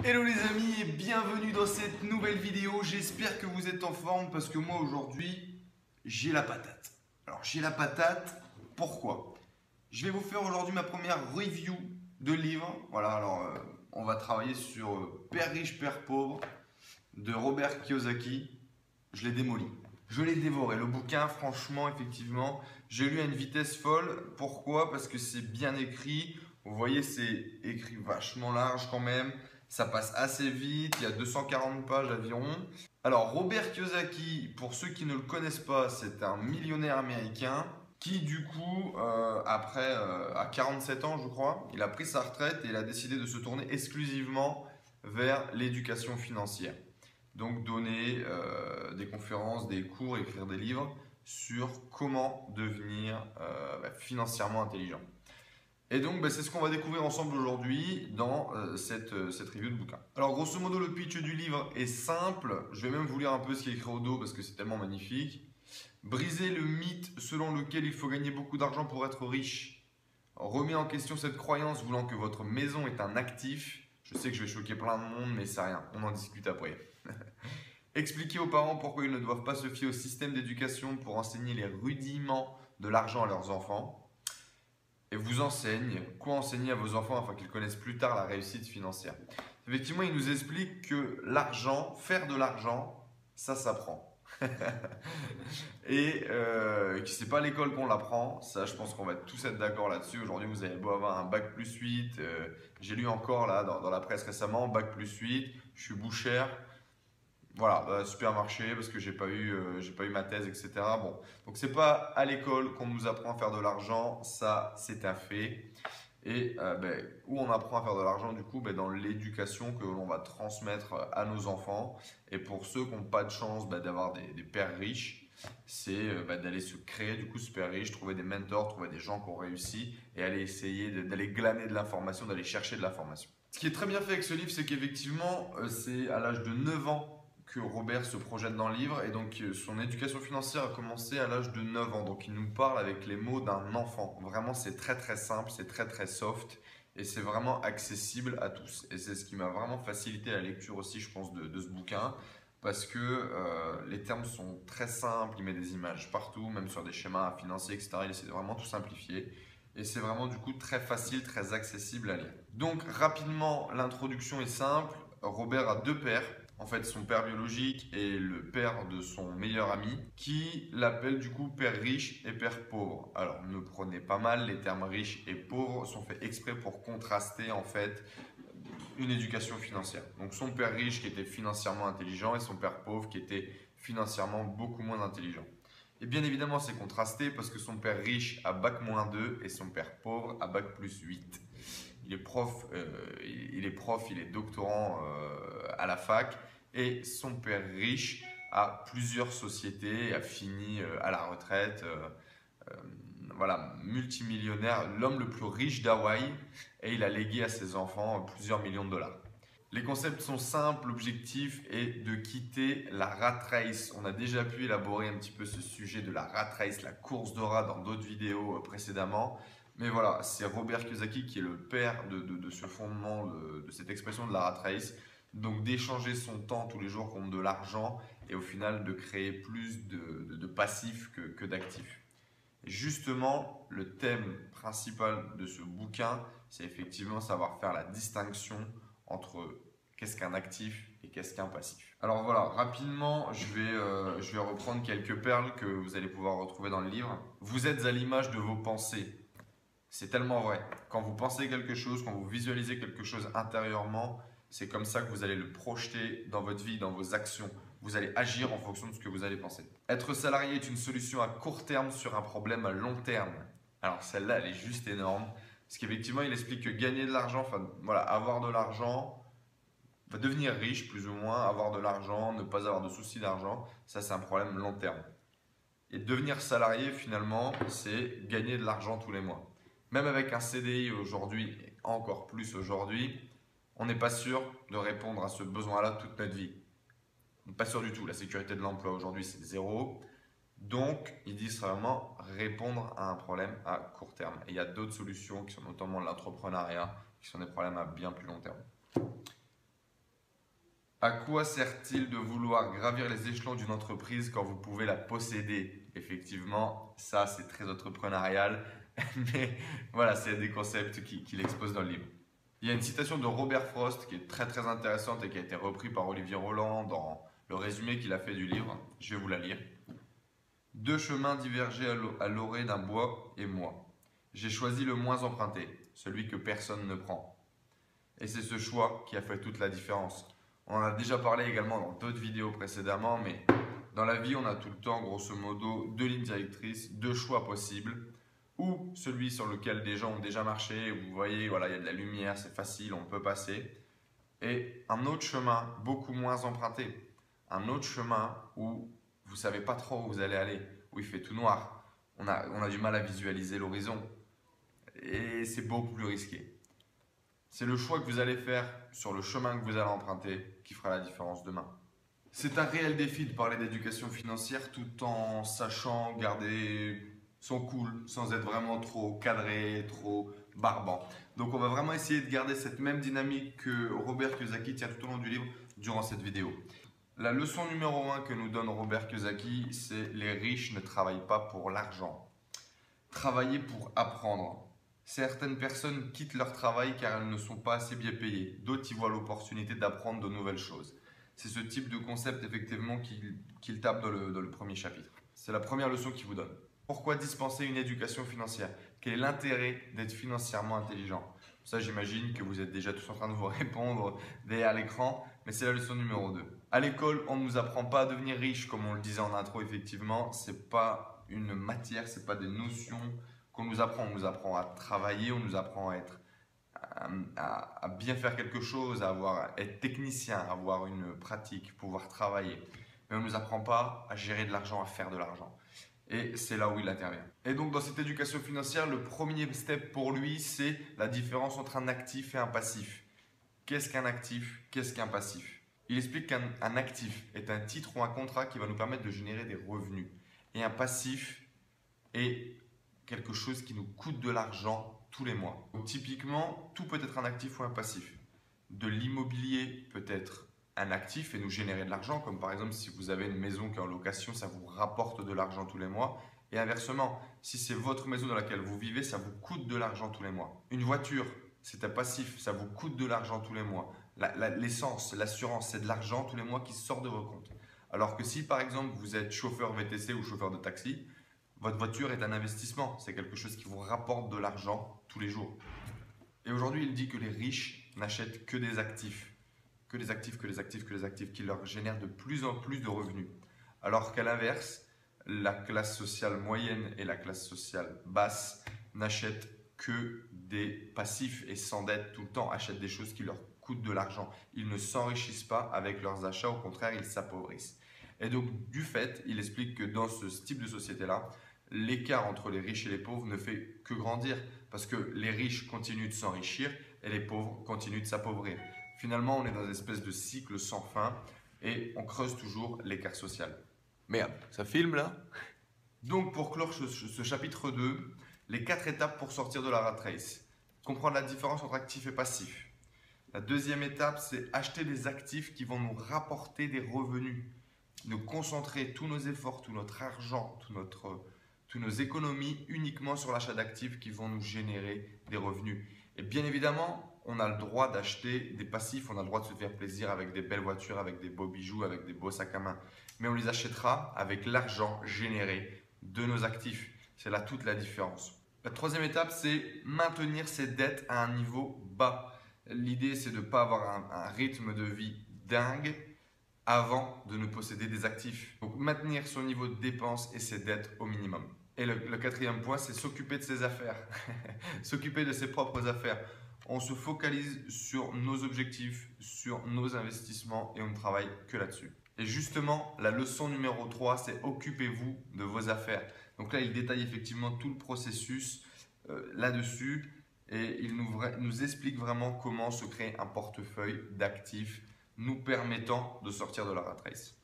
Hello les amis et bienvenue dans cette nouvelle vidéo. J'espère que vous êtes en forme parce que moi aujourd'hui j'ai la patate. Alors j'ai la patate, pourquoi? Je vais vous faire aujourd'hui ma première review de livre. Voilà, alors on va travailler sur Père riche, Père pauvre de Robert Kiyosaki. Je l'ai démoli, je l'ai dévoré. Le bouquin, franchement, effectivement, j'ai lu à une vitesse folle. Pourquoi? Parce que c'est bien écrit. Vous voyez, c'est écrit vachement large quand même. Ça passe assez vite, il y a 240 pages environ. Alors Robert Kiyosaki, pour ceux qui ne le connaissent pas, c'est un millionnaire américain qui du coup, après à 47 ans je crois, il a pris sa retraite et il a décidé de se tourner exclusivement vers l'éducation financière. Donc donner des conférences, des cours, écrire des livres sur comment devenir financièrement intelligent. Et donc, c'est ce qu'on va découvrir ensemble aujourd'hui dans cette review de bouquin. Alors, grosso modo, le pitch du livre est simple. Je vais même vous lire un peu ce qui est écrit au dos parce que c'est tellement magnifique. Briser le mythe selon lequel il faut gagner beaucoup d'argent pour être riche. Remet en question cette croyance voulant que votre maison est un actif. Je sais que je vais choquer plein de monde, mais c'est rien. On en discute après. Expliquer aux parents pourquoi ils ne doivent pas se fier au système d'éducation pour enseigner les rudiments de l'argent à leurs enfants. Et vous enseigne quoi enseigner à vos enfants afin qu'ils connaissent plus tard la réussite financière. Effectivement, il nous explique que l'argent, faire de l'argent, ça s'apprend. Et que c'est pas à l'école qu'on l'apprend, ça je pense qu'on va tous être d'accord là-dessus. Aujourd'hui vous avez beau avoir un bac+8, j'ai lu encore là dans la presse récemment, bac+8, je suis bouchère. Voilà, supermarché parce que j'ai pas eu ma thèse, etc. Bon, donc c'est pas à l'école qu'on nous apprend à faire de l'argent, ça c'est un fait. Et où on apprend à faire de l'argent du coup, dans l'éducation que l'on va transmettre à nos enfants. Et pour ceux qui n'ont pas de chance d'avoir des pères riches, c'est d'aller se créer du coup ce père riche, trouver des mentors, trouver des gens qui ont réussi et aller essayer d'aller glaner de l'information, d'aller chercher de l'information. Ce qui est très bien fait avec ce livre, c'est qu'effectivement, c'est à l'âge de 9 ans que Robert se projette dans le livre et donc son éducation financière a commencé à l'âge de 9 ans. Donc il nous parle avec les mots d'un enfant. Vraiment c'est très simple, c'est très soft et c'est vraiment accessible à tous. Et c'est ce qui m'a vraiment facilité la lecture aussi je pense de ce bouquin parce que les termes sont très simples, il met des images partout, même sur des schémas financiers etc. Il essaie de vraiment tout simplifier. Et c'est vraiment du coup très facile, très accessible à lire. Donc rapidement, l'introduction est simple. Robert a deux pères. En fait, son père biologique et le père de son meilleur ami, qui l'appelle du coup père riche et père pauvre. Alors, ne prenez pas mal, les termes riche et pauvre sont faits exprès pour contraster en fait une éducation financière. Donc, son père riche qui était financièrement intelligent et son père pauvre qui était financièrement beaucoup moins intelligent. Et bien évidemment, c'est contrasté parce que son père riche a bac-2 et son père pauvre a bac+8. Il est prof, il est doctorant à la fac et son père riche a plusieurs sociétés, a fini à la retraite, voilà, multimillionnaire, l'homme le plus riche d'Hawaï et il a légué à ses enfants plusieurs millions de dollars. Les concepts sont simples, l'objectif est de quitter la rat race. On a déjà pu élaborer un petit peu ce sujet de la rat race, la course de rat dans d'autres vidéos précédemment. Mais voilà, c'est Robert Kiyosaki qui est le père de ce fondement, de cette expression de la rat race. Donc d'échanger son temps tous les jours contre de l'argent et au final de créer plus de passifs que d'actifs. Et justement, le thème principal de ce bouquin, c'est effectivement savoir faire la distinction entre qu'est-ce qu'un actif et qu'est-ce qu'un passif. Alors voilà, rapidement, je vais reprendre quelques perles que vous allez pouvoir retrouver dans le livre. Vous êtes à l'image de vos pensées. C'est tellement vrai. Quand vous pensez quelque chose, quand vous visualisez quelque chose intérieurement, c'est comme ça que vous allez le projeter dans votre vie, dans vos actions. Vous allez agir en fonction de ce que vous allez penser. Être salarié est une solution à court terme sur un problème à long terme. Alors celle-là, elle est juste énorme. Parce qu'effectivement, il explique que gagner de l'argent, enfin voilà, avoir de l'argent, devenir riche plus ou moins, avoir de l'argent, ne pas avoir de soucis d'argent, ça c'est un problème long terme. Et devenir salarié finalement, c'est gagner de l'argent tous les mois. Même avec un CDI aujourd'hui, et encore plus aujourd'hui, on n'est pas sûr de répondre à ce besoin-là toute notre vie. On n'est pas sûr du tout. La sécurité de l'emploi aujourd'hui, c'est 0. Donc, ils disent vraiment répondre à un problème à court terme. Et il y a d'autres solutions qui sont notamment l'entrepreneuriat, qui sont des problèmes à bien plus long terme. À quoi sert-il de vouloir gravir les échelons d'une entreprise quand vous pouvez la posséder? Effectivement, ça c'est très entrepreneurial, mais voilà, c'est des concepts qu'il expose dans le livre. Il y a une citation de Robert Frost qui est très intéressante et qui a été reprise par Olivier Roland dans le résumé qu'il a fait du livre. Je vais vous la lire. Deux chemins divergeaient à l'orée d'un bois et moi. J'ai choisi le moins emprunté, celui que personne ne prend. Et c'est ce choix qui a fait toute la différence. On en a déjà parlé également dans d'autres vidéos précédemment, mais dans la vie, on a tout le temps, grosso modo, deux lignes directrices, deux choix possibles, ou celui sur lequel des gens ont déjà marché, où vous voyez, voilà, il y a de la lumière, c'est facile, on peut passer, et un autre chemin beaucoup moins emprunté, un autre chemin où vous ne savez pas trop où vous allez aller, où il fait tout noir, on a du mal à visualiser l'horizon, et c'est beaucoup plus risqué. C'est le choix que vous allez faire sur le chemin que vous allez emprunter qui fera la différence demain. C'est un réel défi de parler d'éducation financière tout en sachant garder son cool, sans être vraiment trop cadré, trop barbant. Donc on va vraiment essayer de garder cette même dynamique que Robert Kiyosaki tient tout au long du livre durant cette vidéo. La leçon numéro 1 que nous donne Robert Kiyosaki, c'est les riches ne travaillent pas pour l'argent. Travailler pour apprendre. Certaines personnes quittent leur travail car elles ne sont pas assez bien payées. D'autres y voient l'opportunité d'apprendre de nouvelles choses. C'est ce type de concept effectivement qu'il tape dans le premier chapitre. C'est la première leçon qu'il vous donne. Pourquoi dispenser une éducation financière? Quel est l'intérêt d'être financièrement intelligent? Ça, j'imagine que vous êtes déjà tous en train de vous répondre derrière l'écran, mais c'est la leçon numéro 2. À l'école, on ne nous apprend pas à devenir riche, comme on le disait en intro, effectivement. C'est pas une matière, c'est pas des notions qu'on nous apprend. On nous apprend à travailler, on nous apprend à bien faire quelque chose, à être technicien, à avoir une pratique, pouvoir travailler. Mais on ne nous apprend pas à gérer de l'argent, à faire de l'argent. Et c'est là où il intervient. Et donc dans cette éducation financière, le premier step pour lui, c'est la différence entre un actif et un passif. Qu'est-ce qu'un actif? Qu'est-ce qu'un passif? Il explique qu'un actif est un titre ou un contrat qui va nous permettre de générer des revenus. Et un passif est quelque chose qui nous coûte de l'argent tous les mois. Donc, typiquement, tout peut être un actif ou un passif. De l'immobilier peut être un actif et nous générer de l'argent, comme par exemple si vous avez une maison qui est en location, ça vous rapporte de l'argent tous les mois. Et inversement, si c'est votre maison dans laquelle vous vivez, ça vous coûte de l'argent tous les mois. Une voiture, c'est un passif, ça vous coûte de l'argent tous les mois. L'essence, l'assurance, c'est de l'argent tous les mois qui sort de vos comptes. Alors que si par exemple vous êtes chauffeur VTC ou chauffeur de taxi, votre voiture est un investissement, c'est quelque chose qui vous rapporte de l'argent tous les jours. Et aujourd'hui, il dit que les riches n'achètent que des actifs, que des actifs, que des actifs, que des actifs qui leur génèrent de plus en plus de revenus. Alors qu'à l'inverse, la classe sociale moyenne et la classe sociale basse n'achètent que des passifs et s'endettent tout le temps, achètent des choses qui leur coûtent de l'argent. Ils ne s'enrichissent pas avec leurs achats, au contraire, ils s'appauvrissent. Et donc, du fait, il explique que dans ce type de société-là, l'écart entre les riches et les pauvres ne fait que grandir parce que les riches continuent de s'enrichir et les pauvres continuent de s'appauvrir. Finalement, on est dans une espèce de cycle sans fin et on creuse toujours l'écart social. Merde, ça filme là? Donc pour clore ce chapitre 2, les 4 étapes pour sortir de la rat race. Comprendre la différence entre actif et passif. La deuxième étape, c'est acheter des actifs qui vont nous rapporter des revenus. Nous concentrer tous nos efforts, tout notre argent, toutes nos économies uniquement sur l'achat d'actifs qui vont nous générer des revenus. Et bien évidemment, on a le droit d'acheter des passifs, on a le droit de se faire plaisir avec des belles voitures, avec des beaux bijoux, avec des beaux sacs à main. Mais on les achètera avec l'argent généré de nos actifs. C'est là toute la différence. La troisième étape, c'est maintenir ses dettes à un niveau bas. L'idée, c'est de ne pas avoir un rythme de vie dingue avant de ne posséder des actifs. Donc maintenir son niveau de dépenses et ses dettes au minimum. Et le quatrième point, c'est s'occuper de ses affaires, s'occuper de ses propres affaires. On se focalise sur nos objectifs, sur nos investissements et on ne travaille que là-dessus. Et justement, la leçon numéro 3, c'est occupez-vous de vos affaires. Donc là, il détaille effectivement tout le processus là-dessus et il nous explique vraiment comment se créer un portefeuille d'actifs nous permettant de sortir de la rat race.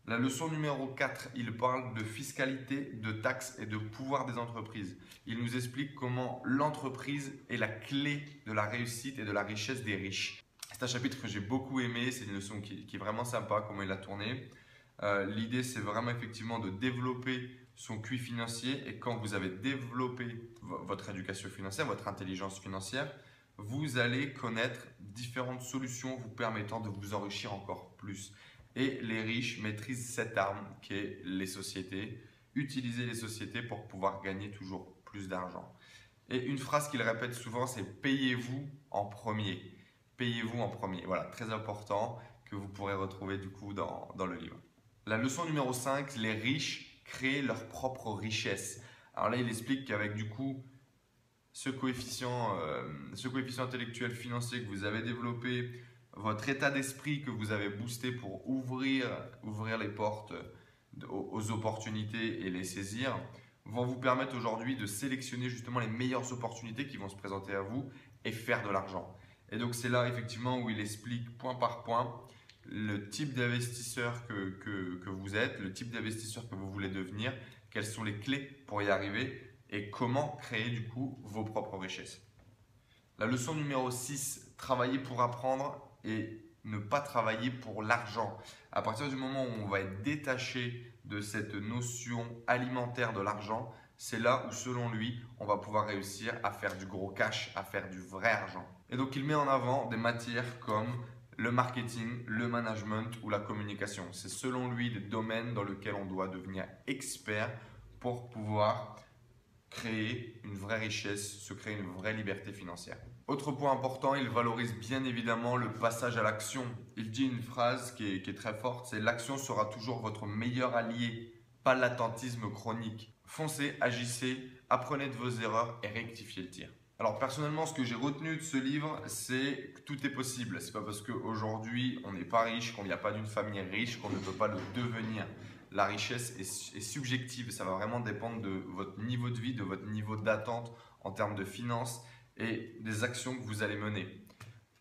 La leçon numéro 4, il parle de fiscalité, de taxes et de pouvoir des entreprises. Il nous explique comment l'entreprise est la clé de la réussite et de la richesse des riches. C'est un chapitre que j'ai beaucoup aimé, c'est une leçon qui est vraiment sympa, comment il a tourné. L'idée, c'est vraiment effectivement de développer son QI financier, et quand vous avez développé votre éducation financière, votre intelligence financière, vous allez connaître différentes solutions vous permettant de vous enrichir encore plus. Et les riches maîtrisent cette arme qui est les sociétés. Utilisez les sociétés pour pouvoir gagner toujours plus d'argent. Et une phrase qu'il répète souvent, c'est « payez-vous en premier ». Payez-vous en premier. Voilà, très important, que vous pourrez retrouver du coup dans le livre. La leçon numéro 5, les riches créent leur propre richesse. Alors là, il explique qu'avec du coup ce coefficient intellectuel financier que vous avez développé, votre état d'esprit que vous avez boosté pour ouvrir les portes aux opportunités et les saisir, vont vous permettre aujourd'hui de sélectionner justement les meilleures opportunités qui vont se présenter à vous et faire de l'argent. Et donc c'est là effectivement où il explique point par point le type d'investisseur que vous êtes, le type d'investisseur que vous voulez devenir, quelles sont les clés pour y arriver et comment créer du coup vos propres richesses. La leçon numéro 6, travailler pour apprendre et ne pas travailler pour l'argent. À partir du moment où on va être détaché de cette notion alimentaire de l'argent, c'est là où selon lui, on va pouvoir réussir à faire du gros cash, à faire du vrai argent. Et donc il met en avant des matières comme le marketing, le management ou la communication. C'est selon lui des domaines dans lesquels on doit devenir expert pour pouvoir créer une vraie richesse, se créer une vraie liberté financière. Autre point important, il valorise bien évidemment le passage à l'action. Il dit une phrase qui est très forte, c'est « l'action sera toujours votre meilleur allié, pas l'attentisme chronique. Foncez, agissez, apprenez de vos erreurs et rectifiez le tir ». Alors personnellement, ce que j'ai retenu de ce livre, c'est que tout est possible. C'est pas parce qu'aujourd'hui on n'est pas riche, qu'on n'y a pas d'une famille riche, qu'on ne peut pas le devenir. La richesse est subjective, ça va vraiment dépendre de votre niveau de vie, de votre niveau d'attente en termes de finances et des actions que vous allez mener.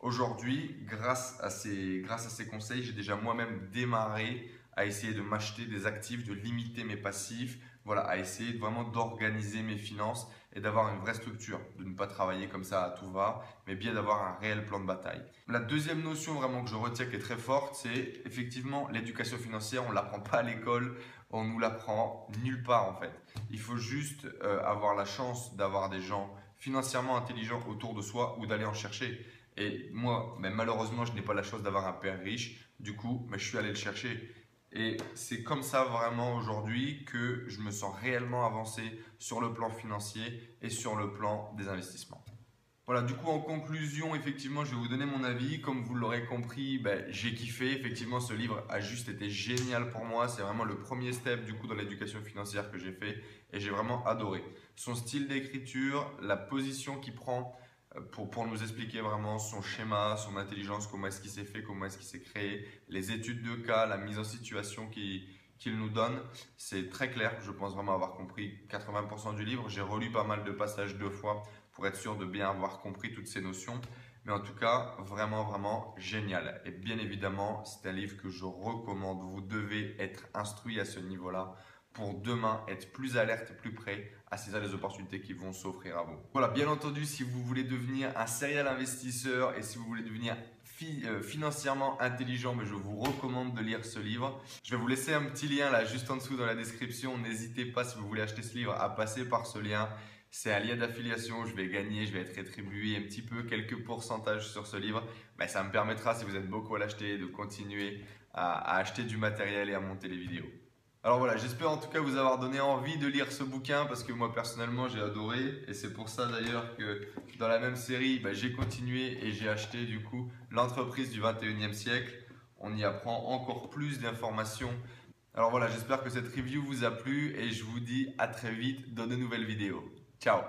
Aujourd'hui, grâce à ces conseils, j'ai déjà moi-même démarré à essayer de m'acheter des actifs, de limiter mes passifs, voilà, à essayer vraiment d'organiser mes finances et d'avoir une vraie structure, de ne pas travailler comme ça à tout va, mais bien d'avoir un réel plan de bataille. La deuxième notion vraiment que je retiens qui est très forte, c'est effectivement l'éducation financière, on ne l'apprend pas à l'école, on nous l'apprend nulle part en fait. Il faut juste avoir la chance d'avoir des gens financièrement intelligents autour de soi ou d'aller en chercher. Et moi, mais malheureusement, je n'ai pas la chance d'avoir un père riche, du coup, mais je suis allé le chercher. Et c'est comme ça vraiment aujourd'hui que je me sens réellement avancé sur le plan financier et sur le plan des investissements. Voilà, du coup en conclusion, effectivement, je vais vous donner mon avis. Comme vous l'aurez compris, j'ai kiffé. Effectivement, ce livre a juste été génial pour moi. C'est vraiment le premier step du coup dans l'éducation financière que j'ai fait et j'ai vraiment adoré. Son style d'écriture, la position qu'il prend pour nous expliquer vraiment son schéma, son intelligence, comment est-ce qu'il s'est fait, comment est-ce qu'il s'est créé, les études de cas, la mise en situation qu'il nous donne. C'est très clair, je pense vraiment avoir compris 80% du livre. J'ai relu pas mal de passages 2 fois pour être sûr de bien avoir compris toutes ces notions. Mais en tout cas, vraiment, vraiment génial. Et bien évidemment, c'est un livre que je recommande. Vous devez être instruit à ce niveau-là pour demain être plus alerte et plus prêt à saisir les opportunités qui vont s'offrir à vous. Voilà, bien entendu, si vous voulez devenir un serial investisseur et si vous voulez devenir financièrement intelligent, mais je vous recommande de lire ce livre. Je vais vous laisser un petit lien là juste en dessous dans la description. N'hésitez pas, si vous voulez acheter ce livre, à passer par ce lien. C'est un lien d'affiliation, je vais gagner, je vais être rétribué un petit peu, quelques pourcentages sur ce livre. Mais ça me permettra, si vous êtes beaucoup à l'acheter, de continuer à acheter du matériel et à monter les vidéos. Alors voilà, j'espère en tout cas vous avoir donné envie de lire ce bouquin parce que moi personnellement j'ai adoré et c'est pour ça d'ailleurs que dans la même série j'ai continué et j'ai acheté du coup l'entreprise du 21e siècle. On y apprend encore plus d'informations. Alors voilà, j'espère que cette review vous a plu et je vous dis à très vite dans de nouvelles vidéos. Ciao!